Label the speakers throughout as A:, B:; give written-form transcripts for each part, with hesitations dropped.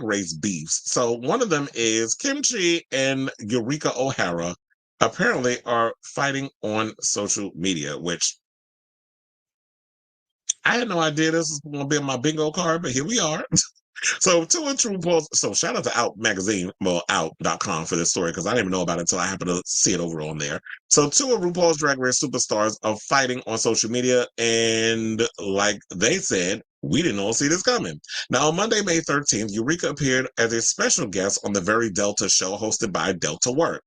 A: race beefs. So one of them is Kimchi and Eureka O'Hara apparently are fighting on social media, which I had no idea this was going to be on my bingo card, but here we are. So two and true RuPaul's. So shout out to Out Magazine, well, Out.com for this story because I didn't even know about it until I happened to see it over on there. So two of RuPaul's Drag Race superstars are fighting on social media, and like they said, we didn't all see this coming. Now on Monday, May 13th, Eureka appeared as a special guest on the Very Delta show hosted by Delta Work,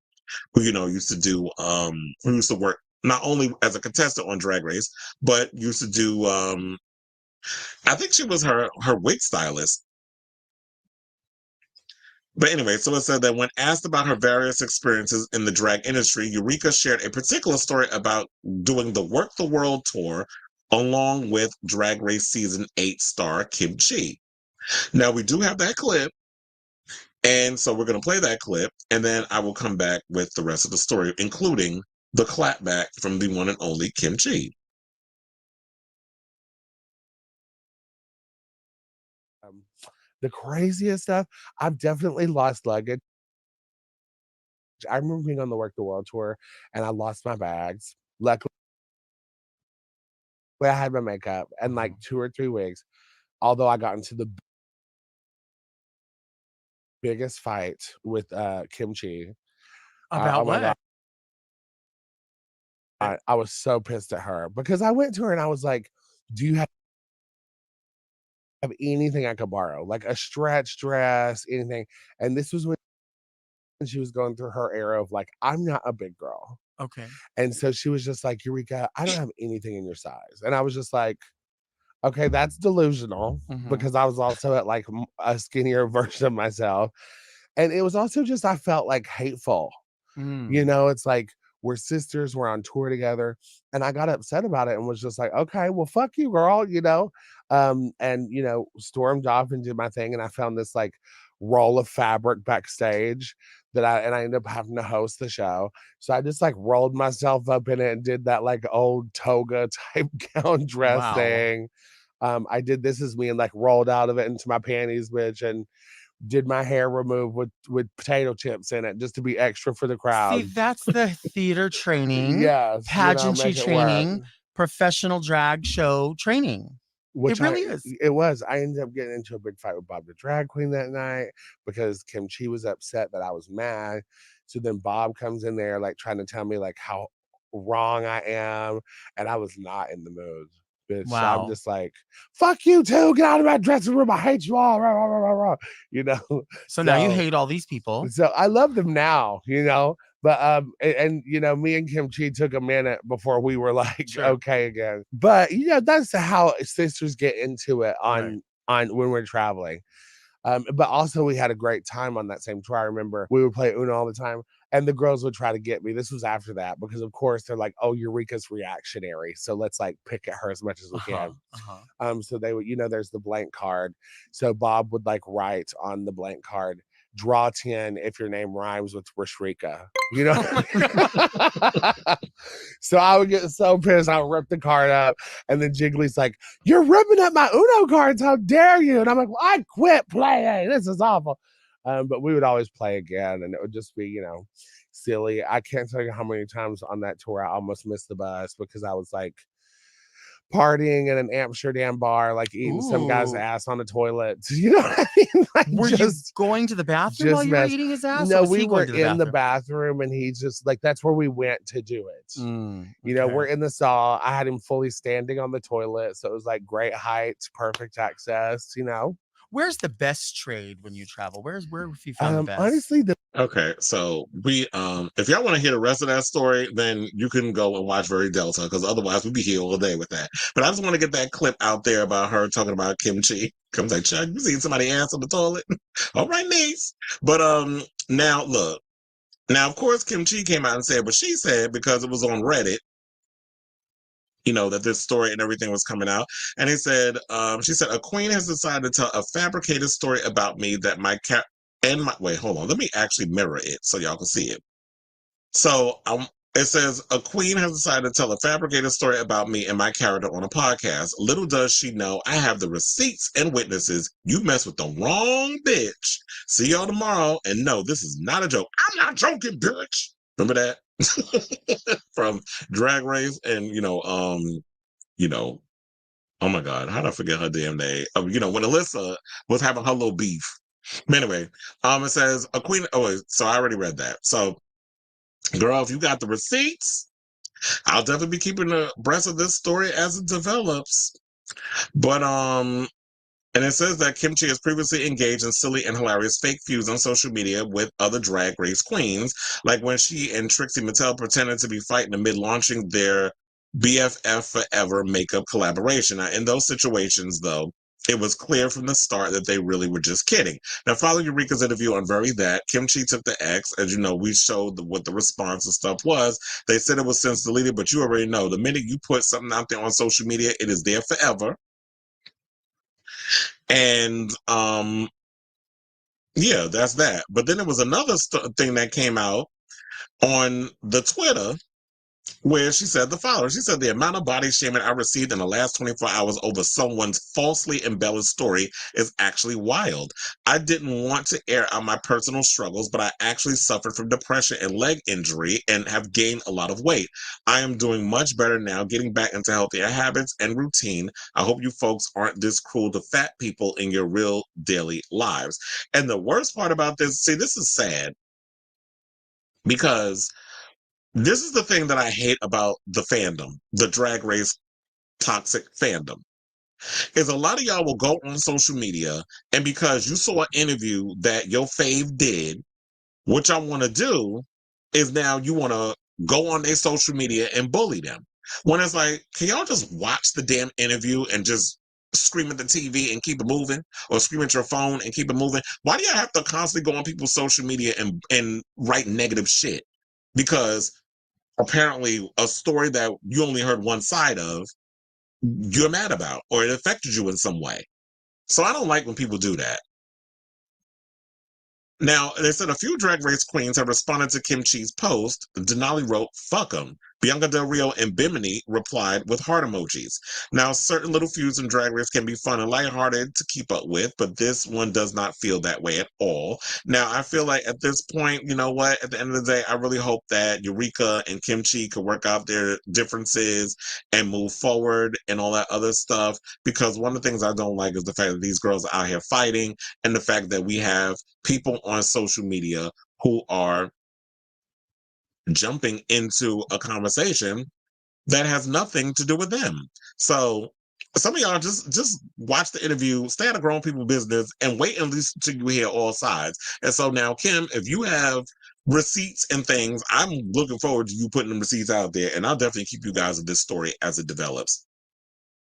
A: who who used to work not only as a contestant on Drag Race, but used to do I think she was her wig stylist. But anyway, so it said that when asked about her various experiences in the drag industry, Eureka shared a particular story about doing the Work the World tour along with Drag Race Season 8 star Kim Chi. Now, we do have that clip, and so we're going to play that clip, and then I will come back with the rest of the story, including the clapback from the one and only Kim Chi.
B: The craziest stuff, I've definitely lost luggage. I remember being on the Work the World tour and I lost my bags. Luckily, I had my makeup and like 2 or 3 weeks, although I got into the biggest fight with Kim Chi.
C: About what?
B: I was so pissed at her because I went to her and I was like, do you have anything I could borrow? Like a stretch dress, anything. And this was when she was going through her era of like, I'm not a big girl.
C: Okay.
B: And so she was just like, Eureka, I don't have anything in your size. And I was just like, okay, that's delusional because I was also at like a skinnier version of myself. And it was also just, I felt like hateful. You know, it's like, we're sisters, we're on tour together. And I got upset about it and was just like, okay, well, fuck you, girl, you know? And, you know, stormed off and did my thing. And I found this like roll of fabric backstage that I ended up having to host the show. So I just like rolled myself up in it and did that like old toga type gown dress thing. I did This Is Me and like rolled out of it into my panties, bitch, and did my hair removed with potato chips in it just to be extra for the crowd.
C: See, that's the theater training,
B: yes,
C: pageantry training,
B: work.
C: professional drag show training.
B: Which
C: it really is.
B: It was. I ended up getting into a big fight with Bob the drag queen that night because Kim Chi was upset that I was mad. So then Bob comes in there like trying to tell me like how wrong I am, and I was not in the mood. Bitch.
C: Wow.
B: So I'm just like, fuck you too. Get out of my dressing room. I hate you all. Rah, rah, rah, rah, you know.
C: So now you hate all these people.
B: So I love them now, you know. But and you know, me and Kim Chi took a minute before we were like okay again. But you know, that's how sisters get into it on when we're traveling. But also we had a great time on that same tour. I remember we would play Uno all the time, and the girls would try to get me. This was after that because, of course, they're like, "Oh, Eureka's reactionary, so let's like pick at her as much as we can." So they would, you know, there's the blank card. So Bob would like write on the blank card, draw 10 if your name rhymes with Eureka. You know? So I would get so pissed. I would rip the card up. And then Jiggly's like, you're ripping up my Uno cards. How dare you? And I'm like, well, I quit playing. This is awful. But we would always play again. And it would just be, you know, silly. I can't tell you how many times on that tour I almost missed the bus because I was like, partying in an Amsterdam bar, like eating some guy's ass on the toilet. You know what I mean? Like,
C: were you going to the bathroom while you were eating his ass?
B: No, we were in the bathroom and he just like, that's where we went to do it. You know, we're in the stall. I had him fully standing on the toilet. So it was like great height, perfect access, you know.
C: Where's the best trade when you travel? Where have you found the best?
B: Honestly,
A: okay, so we if y'all want to hear the rest of that story, then you can go and watch Very Delta because otherwise we'd be here all day with that. But I just want to get that clip out there about her talking about Kim Chi. Comes like, Chuck, you seen somebody ass on the toilet? All right, niece. But now look, now of course Kim Chi came out and said what she said because it was on Reddit. You know, that this story and everything was coming out. And he said, she said, a queen has decided to tell a fabricated story about me that wait, hold on. Let me actually mirror it so y'all can see it. So It says, a queen has decided to tell a fabricated story about me and my character on a podcast. Little does she know I have the receipts and witnesses. You mess with the wrong bitch. See y'all tomorrow. And no, this is not a joke. I'm not joking, bitch. Remember that? From Drag Race and, oh my God, how did I forget her damn name? When Alyssa was having her little beef. But anyway, it says, a queen, so I already read that. So, girl, if you got the receipts, I'll definitely be keeping abreast of this story as it develops. But and it says that Kimchi has previously engaged in silly and hilarious fake feuds on social media with other Drag Race queens, like when she and Trixie Mattel pretended to be fighting amid launching their BFF Forever makeup collaboration. Now, in those situations, though, it was clear from the start that they really were just kidding. Now, following Eureka's interview on Very That, Kimchi took the X. As you know, we showed what the response and stuff was. They said it was since deleted, but you already know. The minute you put something out there on social media, it is there forever. And, yeah, that's that. But then there was another thing that came out on the Twitter where she said the following. She said, the amount of body shaming I received in the last 24 hours over someone's falsely embellished story is actually wild. I didn't want to air out my personal struggles, but I actually suffered from depression and leg injury and have gained a lot of weight. I am doing much better now, getting back into healthier habits and routine. I hope you folks aren't this cruel to fat people in your real daily lives. And the worst part about this, see, this is sad because this is the thing that I hate about the fandom, the Drag Race toxic fandom, is a lot of y'all will go on social media and because you saw an interview that your fave did, what y'all want to do is now you want to go on their social media and bully them. When it's like, can y'all just watch the damn interview and just scream at the TV and keep it moving, or scream at your phone and keep it moving? Why do y'all have to constantly go on people's social media and write negative shit? Because apparently a story that you only heard one side of, you're mad about, or it affected you in some way. So I don't like when people do that. Now, they said a few Drag Race queens have responded to Kimchi's post. Denali wrote, fuck them. Bianca Del Rio and Bimini replied with heart emojis. Now, certain little feuds in Drag Race can be fun and lighthearted to keep up with, but this one does not feel that way at all. Now, I feel like at this point, you know what? At the end of the day, I really hope that Eureka and Kimchi could work out their differences and move forward and all that other stuff, because one of the things I don't like is the fact that these girls are out here fighting, and the fact that we have people on social media who are jumping into a conversation that has nothing to do with them. So some of y'all just watch the interview, stay out of grown people business, and wait at least until you hear all sides. And so now, Kim, if you have receipts and things, I'm looking forward to you putting them receipts out there, and I'll definitely keep you guys in this story as it develops.